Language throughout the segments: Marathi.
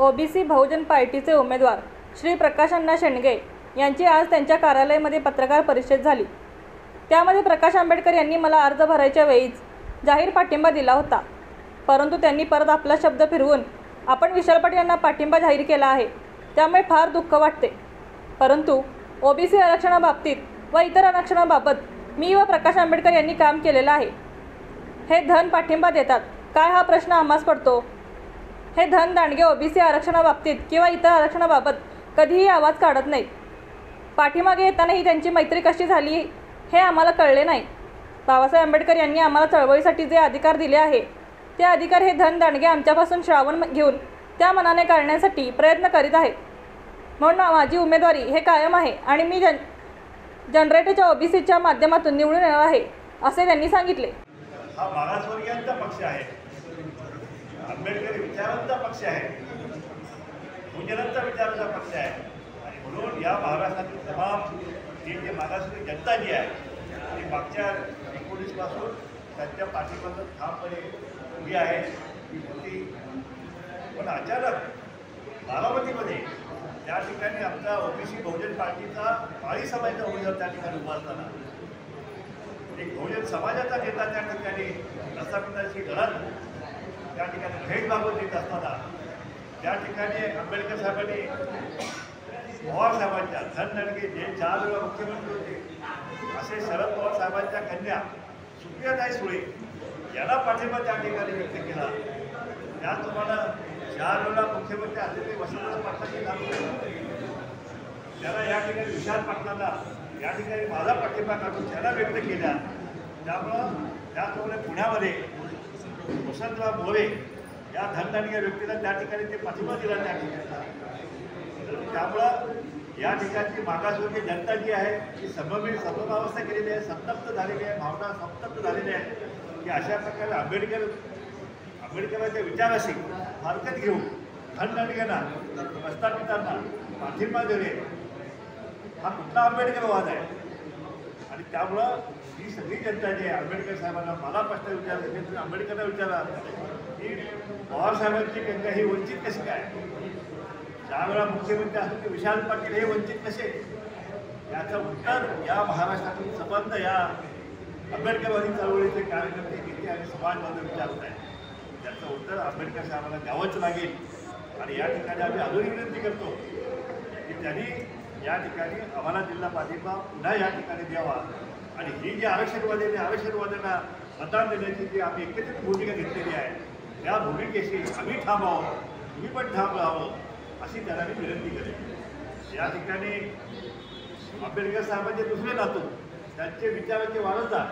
ओबीसी बहुजन पार्टीचे उमेदवार श्री प्रकाश अण्णा शेंडगे यांची आज त्यांच्या कार्यालयामध्ये पत्रकार परिषद झाली। त्यामध्ये प्रकाश आंबेडकर यांनी मला अर्ज भरायच्या वेळीच जाहीर पाठिंबा दिला होता, परंतु त्यांनी परत आपला शब्द फिरवून आपण विशाल पाटील यांना पाठिंबा जाहीर केला आहे, त्यामुळे फार दुःख वाटते। परंतु ओबीसी आरक्षणाबाबतीत व इतर आरक्षणाबाबत मी व प्रकाश आंबेडकर यांनी काम केलेलं आहे। हे धन पाठिंबा देतात काय हा प्रश्न आम्हास पडतो। हे धन दांडगे ओबीसी आरक्षणाबाबतीत किंवा इतर आरक्षणाबाबत कधीही आवाज काढत नाहीत। पाठीमागे येतानाही त्यांची मैत्री कशी झाली हे आम्हाला कळले नाही। बाबासाहेब आंबेडकर यांनी आम्हाला चळवळीसाठी जे अधिकार दिले आहे ते अधिकार हे धन दांडगे आमच्यापासून श्रावण घेऊन त्या मनाने काढण्यासाठी प्रयत्न करीत आहेत। म्हणून माझी उमेदवारी हे कायम आहे आणि मी जनरेटरच्या ओबीसीच्या माध्यमातून निवडून येणार आहे असे त्यांनी सांगितले। हा मागासवर्गीयांचा पक्ष आहे, आंबेडकरी विचारांचा पक्ष आहे, भूजनांचा विचारांचा पक्ष आहे आणि म्हणून या महाराष्ट्रातील तमाम जे मागासवर्गीय जनता जी आहे ती मागच्या 19 पासून त्यांच्या पाठीमागे ठामपणे उभी आहे ती होती। पण अचानक बारामतीमध्ये त्या ठिकाणी आमचा ओबीसी बहुजन पार्टीचा माळी समाजाचा उमेदवार त्या ठिकाणी उभा असताना एक बहुजन समाजाचा नेता त्या ठिकाणी प्रस्थापिताची घरात त्या ठिकाणी भेट मागून देत असताना त्या ठिकाणी आंबेडकर साहेबांनी पवार साहेबांच्या धन दांडगे जे 4 वेळा मुख्यमंत्री होते असे शरद पवार साहेबांच्या कन्या सुप्रियाताई सुळे यांना पाठिंबा त्या ठिकाणी व्यक्त केला। त्याचप्रमाणे 4 वेळा मुख्यमंत्री असलेले वसंतराव पाटलांची नातू त्यांना या ठिकाणी विशाल पाटलांना या ठिकाणी माझा पाठिंबा काढून त्यांना व्यक्त केला। त्याचप्रमाणे पुण्यामध्ये वसंतराव मोरे या धनदांडग्या व्यक्तीला त्या ठिकाणी ते पाठिंबा दिला त्या ठिकाणी। त्यामुळं या ठिकाणची मागासवर्गीय जनता जी आहे ती समभावस्था केलेली आहे, संतप्त झालेली आहे, भावना संतप्त झालेली आहे की अशा प्रकारे आंबेडकरांच्या विचाराशी हरकत घेऊन धनदांडग्यांना प्रस्थापितांना पाठिंबा देणे हा कुठला आंबेडकरवाद आहे। आणि त्यामुळं ही सगळी जनता जी आहे आंबेडकर साहेबांना मला प्रश्न विचारला तुम्ही आंबेडकरांना विचारा की पवार साहेबांची गंगा ही वंचित कशी काय, 4 वेळा मुख्यमंत्री असून ते विशाल पाटील हे वंचित कसे, याचं उत्तर या महाराष्ट्रातील संबंध या आंबेडकरवादी चळवळीचे कार्यकर्ते नेते आणि समाजबांधव विचारत आहेत। त्याचं उत्तर आंबेडकर साहेबांना द्यावंच लागेल। आणि या ठिकाणी आम्ही अजूनही विनंती करतो की त्यांनी या ठिकाणी आम्हाला दिलेला पाठिंबा पुन्हा या ठिकाणी द्यावा आणि ही जी आरक्षणवाद्यांना मतदान देण्याची जी आम्ही एकत्रित भूमिका घेतलेली आहे त्या भूमिकेशी आम्ही ठाम आहोत, तुम्ही पण ठाम राहावं अशी त्यांना मी विनंती करेन। या ठिकाणी आंबेडकर साहेबांचे दुसरे नातू त्यांचे विचारांचे वारसदार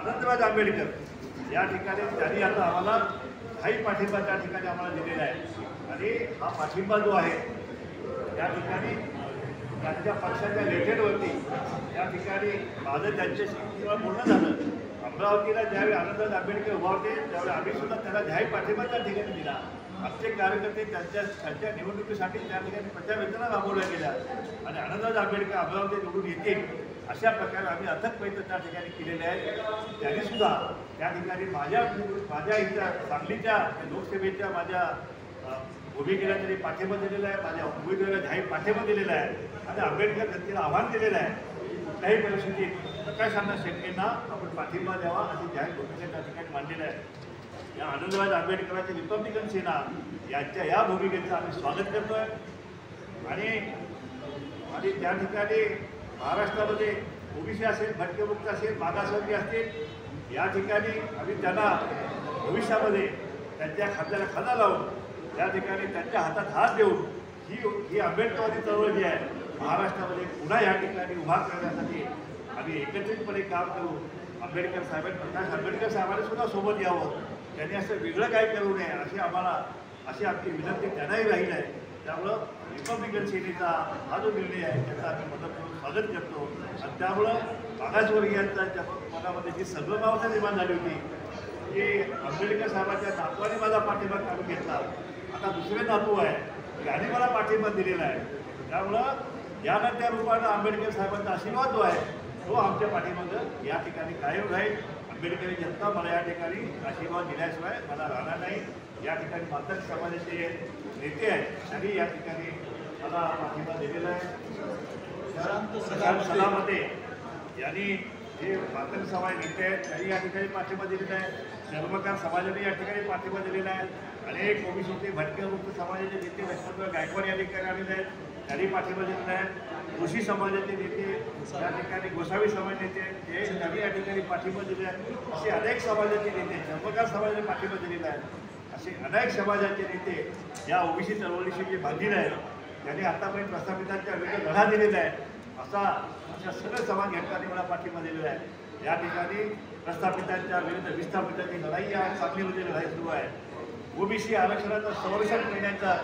आनंदराज आंबेडकर या ठिकाणी त्यांनी आता आम्हाला काही पाठिंबा त्या ठिकाणी आम्हाला दिलेला आहे आणि हा पाठिंबा जो आहे त्या ठिकाणी त्यांच्या पक्षाच्या लेटेडवरती त्या ठिकाणी माझं त्यांच्याशी बोलणं झालं। अमरावतीला ज्यावेळी आनंदराज आंबेडकर उभा होते त्यावेळी आम्ही सुद्धा त्यांना जाहीर पाठिंबा त्या ठिकाणी दिला। आमचे कार्यकर्ते त्यांच्या निवडणुकीसाठी त्या ठिकाणी प्रचार यंत्रणा राबवल्या गेल्या आणि आनंदराज आंबेडकर अमरावती निवडून येतील अशा प्रकारे आम्ही अथक प्रयत्न त्या ठिकाणी केलेले आहेत। त्यांनीसुद्धा त्या ठिकाणी माझ्या इथल्या सांगलीच्या लोकसभेच्या माझ्या भूमिकेला त्यांनी पाठिंबा दिलेला आहे, माझ्या उमेदवाराला जाहीर पाठिंबा दिलेला आहे आणि आंबेडकर जनतेला आव्हान दिलेलं आहे कुठल्याही परिस्थितीत प्रकाश अण्णा शेंडगेंना आपण पाठिंबा द्यावा अशी जाहीर भूमिका त्या ठिकाणी मांडलेलं आहे। या आनंदराज आंबेडकरांचे रिपब्लिकन सेना यांच्या या भूमिकेचं आम्ही स्वागत करतोय आणि त्या ठिकाणी महाराष्ट्रामध्ये ओबीसी असेल, भटकेमुक्त असेल, मागासवर्गीय असतील या ठिकाणी आम्ही त्यांना भविष्यामध्ये त्यांच्या खात्याला खाना लावून त्या ठिकाणी त्यांच्या हातात हात देऊन ही आंबेडकरवादी चळवळ जी आहे महाराष्ट्रामध्ये पुन्हा या ठिकाणी उभा करण्यासाठी आम्ही एकत्रितपणे काम करू। आंबेडकर साहेबांनी प्रकाश आंबेडकर साहेबांनी सुद्धा सोबत यावं, त्यांनी असं वेगळं काही करू नये अशी आमची विनंती त्यांनाही राहील आहे। त्यामुळं रिपब्लिकन सेनेचा हा जो निर्णय आहे त्याचा आम्ही मनपूर्वक स्वागत करतो आणि त्यामुळं मागासवर्गीयांच्या मनामध्ये जी संभ्रमावस्था निर्माण झाली होती की आंबेडकर साहेबांच्या नातवाने माझा पाठिंबा काढून घेतला, आता दुसरे नातू आहे त्यांनी मला पाठिंबा दिलेला आहे, त्यामुळं यानंतर रूपानं आंबेडकर साहेबांचा आशीर्वाद जो आहे तो आमच्या पाठीमागं या ठिकाणी कायम राहील। आंबेडकरी जनता मला या ठिकाणी आशीर्वाद दिल्याशिवाय मला राहणार नाही. या ठिकाणी मातंग समाजाचे नेते आहेत त्यांनी या ठिकाणी मला पाठिंबा दिलेला आहे. सलामते यांनी जे मातंग समाज नेते आहेत त्यांनी या ठिकाणी पाठिंबा दिलेला आहे. धर्मकार समाजाने या ठिकाणी पाठिंबा दिलेला आहे. अनेक ओबीसीचे भटके मुक्त समाजाचे नेते लक्ष्मणराव गायकवाड या ठिकाणी आलेले आहेत, त्यांनी पाठिंबा दिलेला आहे. कृषी समाजाचे नेते या ठिकाणी गोसावी समाज नेते हे त्यांनी या ठिकाणी पाठिंबा दिले आहे. असे अनेक समाजाचे नेते धर्मकार समाजाने पाठिंबा दिलेला आहे. असे अनेक समाजाचे नेते या ओबीसी चळवळीशी जे बांधील आहेत त्यांनी आतापर्यंत प्रस्थापितांच्या विरुद्ध लढा दिलेला आहे. अशा सगळ्या समाज घटकांनी मला पाठिंबा दिलेला आहे. या ठिकाणी प्रस्थापितांच्या विरुद्ध विस्थापितांची लढाई या सांगलीमध्ये लढाई सुरू आहे. ओबीसी आरक्षणाचं संरक्षण करण्याचा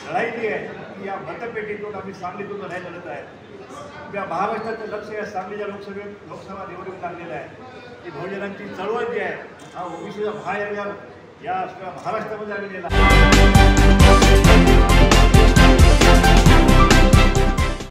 लढाई जी आहे ती या मतपेटीतून आम्ही सांगलीतून लढाई लढत आहे. या महाराष्ट्राचं लक्ष या सांगलीच्या लोकसभा निवडणूक लागलेलं आहे. ही बहुजनांची चळवळ जी आहे हा ओबीसीचा महायज्ञ या महाराष्ट्रामध्ये आलेला आहे.